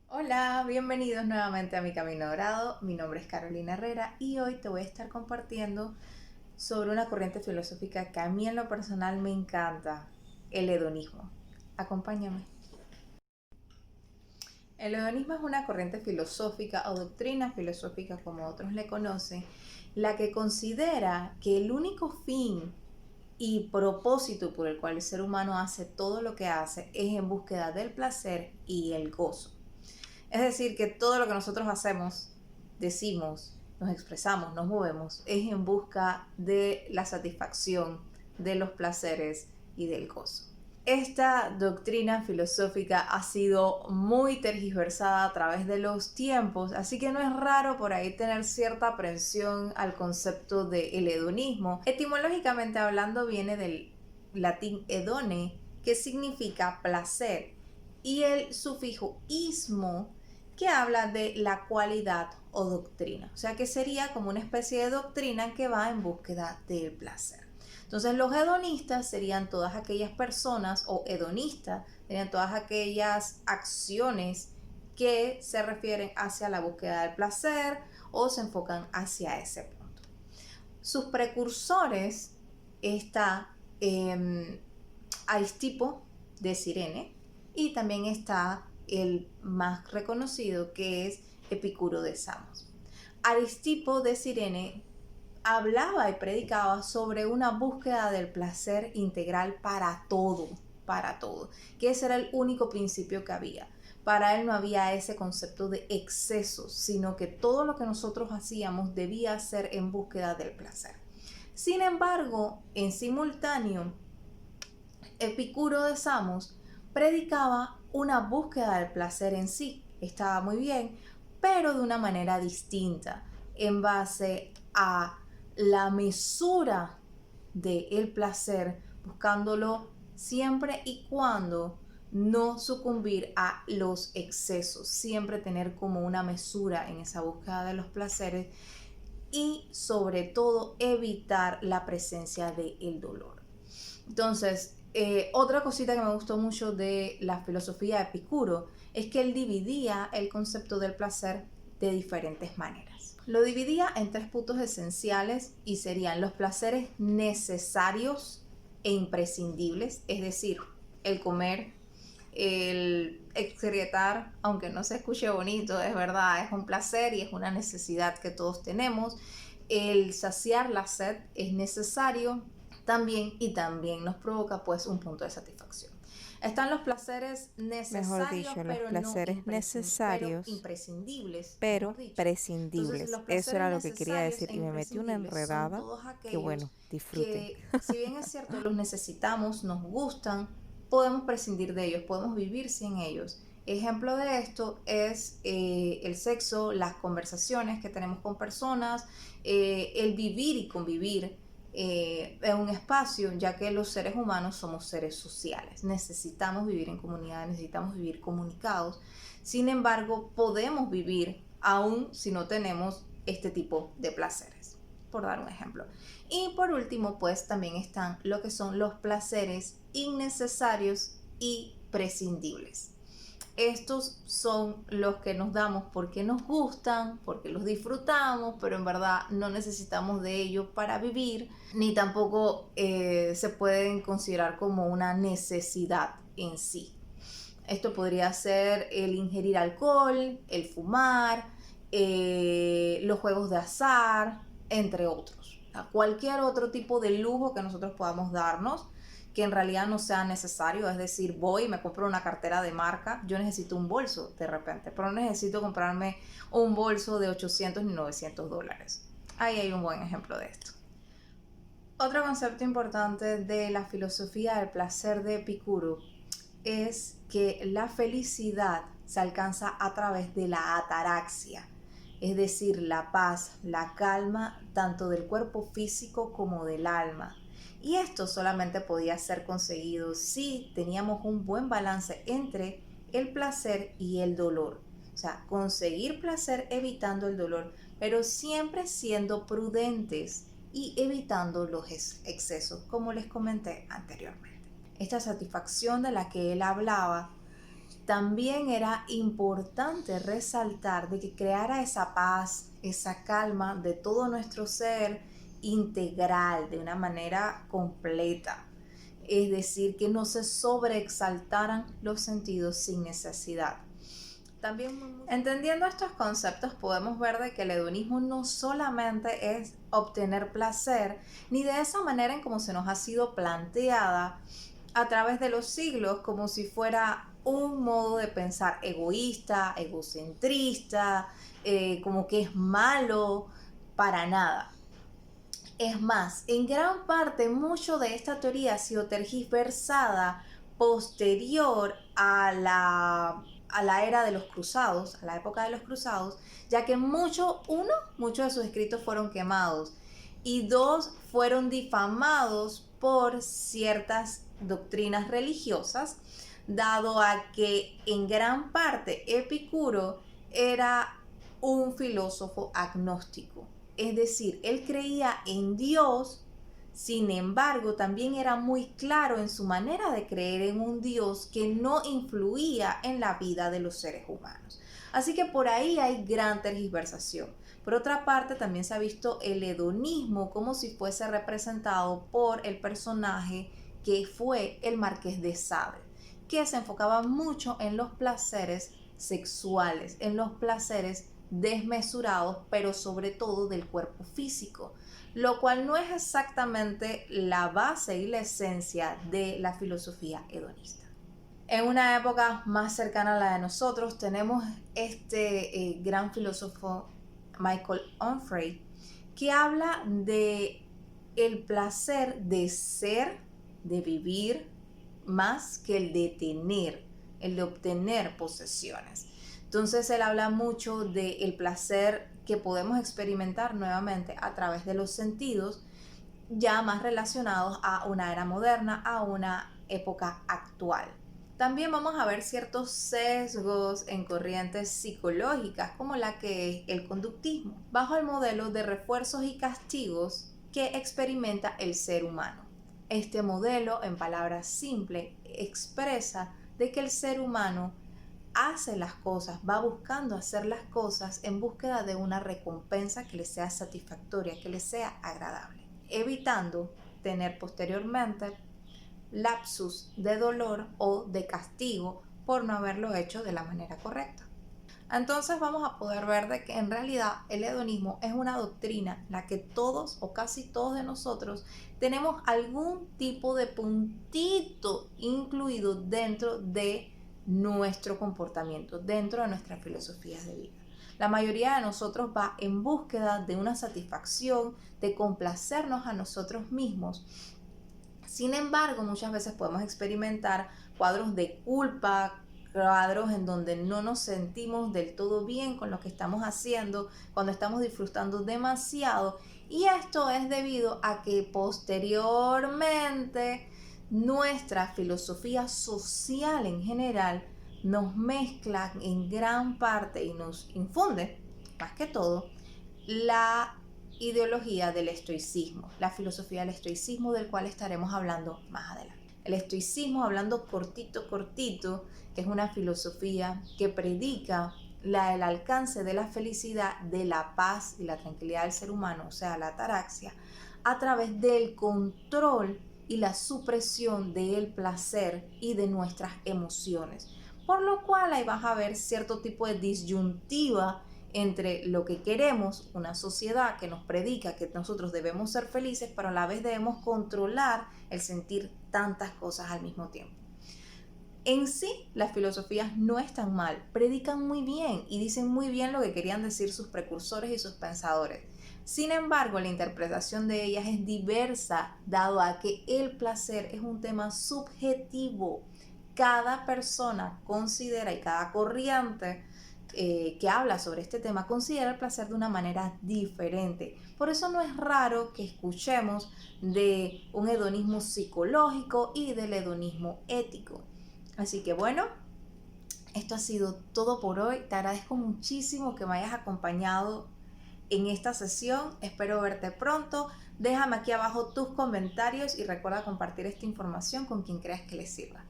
Hola, bienvenidos nuevamente a Mi Camino Dorado. Mi nombre es Carolina Herrera y hoy te voy a estar compartiendo sobre una corriente filosófica que a mí en lo personal me encanta, el hedonismo. Acompáñame. El hedonismo es una corriente filosófica o doctrina filosófica, como otros le conocen, la que considera que el único fin y propósito por el cual el ser humano hace todo lo que hace es en búsqueda del placer y el gozo. Es decir, que todo lo que nosotros hacemos, decimos, nos expresamos, nos movemos, es en busca de la satisfacción, de los placeres y del gozo. Esta doctrina filosófica ha sido muy tergiversada a través de los tiempos, así que no es raro por ahí tener cierta aprensión al concepto del hedonismo. Etimológicamente hablando viene del latín hedone, que significa placer, y el sufijo ismo, que habla de la cualidad o doctrina, o sea que sería como una especie de doctrina que va en búsqueda del placer. Entonces los hedonistas serían todas aquellas personas, o hedonistas serían todas aquellas acciones que se refieren hacia la búsqueda del placer o se enfocan hacia ese punto. Sus precursores está Aristipo de Cirene, y también está el más reconocido, que es Epicuro de Samos. Aristipo de Cirene hablaba y predicaba sobre una búsqueda del placer integral para todo, que ese era el único principio que había. Para él no había ese concepto de exceso, sino que todo lo que nosotros hacíamos debía ser en búsqueda del placer. Sin embargo, en simultáneo, Epicuro de Samos predicaba una búsqueda del placer en sí. Estaba muy bien, pero de una manera distinta, en base a la mesura del placer, buscándolo siempre y cuando no sucumbir a los excesos, siempre tener como una mesura en esa búsqueda de los placeres y sobre todo evitar la presencia del dolor. Entonces, otra cosita que me gustó mucho de la filosofía de Epicuro es que él dividía el concepto del placer de diferentes maneras. Lo dividía en tres puntos esenciales y serían los placeres necesarios e imprescindibles, es decir, el comer, el excretar, aunque no se escuche bonito, es verdad, es un placer y es una necesidad que todos tenemos. El saciar la sed es necesario también, y también nos provoca pues un punto de satisfacción. Están los placeres Mejor necesarios dicho, los pero no placeres necesarios, imprescindibles, mejor pero dicho. Entonces prescindibles. los Eso placeres era lo que quería necesarios decir e y me metí una imprescindibles son enredada todos que aquellos bueno, disfruten. que, si bien es cierto, los necesitamos, nos gustan, podemos prescindir de ellos, podemos vivir sin ellos. Ejemplo de esto es el sexo, las conversaciones que tenemos con personas, el vivir y convivir en un espacio, ya que los seres humanos somos seres sociales, necesitamos vivir en comunidad, necesitamos vivir comunicados. Sin embargo, podemos vivir aún si no tenemos este tipo de placeres, por dar un ejemplo. Y por último, pues también están lo que son los placeres innecesarios y prescindibles. Estos son los que nos damos porque nos gustan, porque los disfrutamos, pero en verdad no necesitamos de ellos para vivir, ni tampoco se pueden considerar como una necesidad en sí. Esto podría ser el ingerir alcohol, el fumar, los juegos de azar, entre otros. Cualquier otro tipo de lujo que nosotros podamos darnos, que en realidad no sea necesario. Es decir, voy y me compro una cartera de marca, yo necesito un bolso de repente, pero no necesito comprarme un bolso de 800 ni 900 dólares. Ahí hay un buen ejemplo de esto. Otro concepto importante de la filosofía del placer de Epicuro es que la felicidad se alcanza a través de la ataraxia, es decir, la paz, la calma, tanto del cuerpo físico como del alma. Y esto solamente podía ser conseguido si teníamos un buen balance entre el placer y el dolor. O sea, conseguir placer evitando el dolor, pero siempre siendo prudentes y evitando los excesos, como les comenté anteriormente. Esta satisfacción de la que él hablaba también era importante resaltar de que creara esa paz, esa calma de todo nuestro ser integral, de una manera completa. Es decir, que no se sobreexaltaran los sentidos sin necesidad. También, entendiendo estos conceptos, podemos ver de que el hedonismo no solamente es obtener placer, ni de esa manera en como se nos ha sido planteada a través de los siglos, como si fuera un modo de pensar egoísta, egocentrista, como que es malo, para nada. Es más, en gran parte mucho de esta teoría ha sido tergiversada posterior a la era de los cruzados, a la época de los cruzados, ya que muchos de sus escritos fueron quemados y dos, fueron difamados por ciertas doctrinas religiosas, dado a que en gran parte Epicuro era un filósofo agnóstico. Es decir, él creía en Dios, sin embargo, también era muy claro en su manera de creer en un Dios que no influía en la vida de los seres humanos. Así que por ahí hay gran tergiversación. Por otra parte, también se ha visto el hedonismo como si fuese representado por el personaje que fue el Marqués de Sade, que se enfocaba mucho en los placeres sexuales, en los placeres desmesurados, pero sobre todo del cuerpo físico, lo cual no es exactamente la base y la esencia de la filosofía hedonista. En una época más cercana a la de nosotros tenemos este gran filósofo Michael Onfray, que habla de el placer de ser, de vivir, más que el de tener, el de obtener posesiones. Entonces él habla mucho del placer que podemos experimentar nuevamente a través de los sentidos, ya más relacionados a una era moderna, a una época actual. También vamos a ver ciertos sesgos en corrientes psicológicas, como la que es el conductismo, bajo el modelo de refuerzos y castigos que experimenta el ser humano. Este modelo, en palabras simples, expresa de que el ser humano hace las cosas, va buscando hacer las cosas en búsqueda de una recompensa que le sea satisfactoria, que le sea agradable, evitando tener posteriormente lapsus de dolor o de castigo por no haberlo hecho de la manera correcta. Entonces vamos a poder ver de que en realidad el hedonismo es una doctrina en la que todos o casi todos de nosotros tenemos algún tipo de puntito incluido dentro de nuestro comportamiento, dentro de nuestras filosofías de vida. La mayoría de nosotros va en búsqueda de una satisfacción, de complacernos a nosotros mismos. Sin embargo, muchas veces podemos experimentar cuadros de culpa, cuadros en donde no nos sentimos del todo bien con lo que estamos haciendo, cuando estamos disfrutando demasiado. Y esto es debido a que posteriormente nuestra filosofía social en general nos mezcla en gran parte y nos infunde, más que todo, la ideología del estoicismo, la filosofía del estoicismo, del cual estaremos hablando más adelante. El estoicismo, hablando cortito, que es una filosofía que predica el alcance de la felicidad, de la paz y la tranquilidad del ser humano, o sea, la ataraxia, a través del control y la supresión del placer y de nuestras emociones. Por lo cual ahí vas a ver cierto tipo de disyuntiva entre lo que queremos, una sociedad que nos predica que nosotros debemos ser felices, pero a la vez debemos controlar el sentir tantas cosas al mismo tiempo. En sí, las filosofías no están mal, predican muy bien y dicen muy bien lo que querían decir sus precursores y sus pensadores. Sin embargo, la interpretación de ellas es diversa, dado a que el placer es un tema subjetivo. Cada persona considera y cada corriente que habla sobre este tema considera el placer de una manera diferente. Por eso no es raro que escuchemos de un hedonismo psicológico y del hedonismo ético. Así que bueno, esto ha sido todo por hoy. Te agradezco muchísimo que me hayas acompañado en esta sesión. Espero verte pronto. Déjame aquí abajo tus comentarios y recuerda compartir esta información con quien creas que les sirva.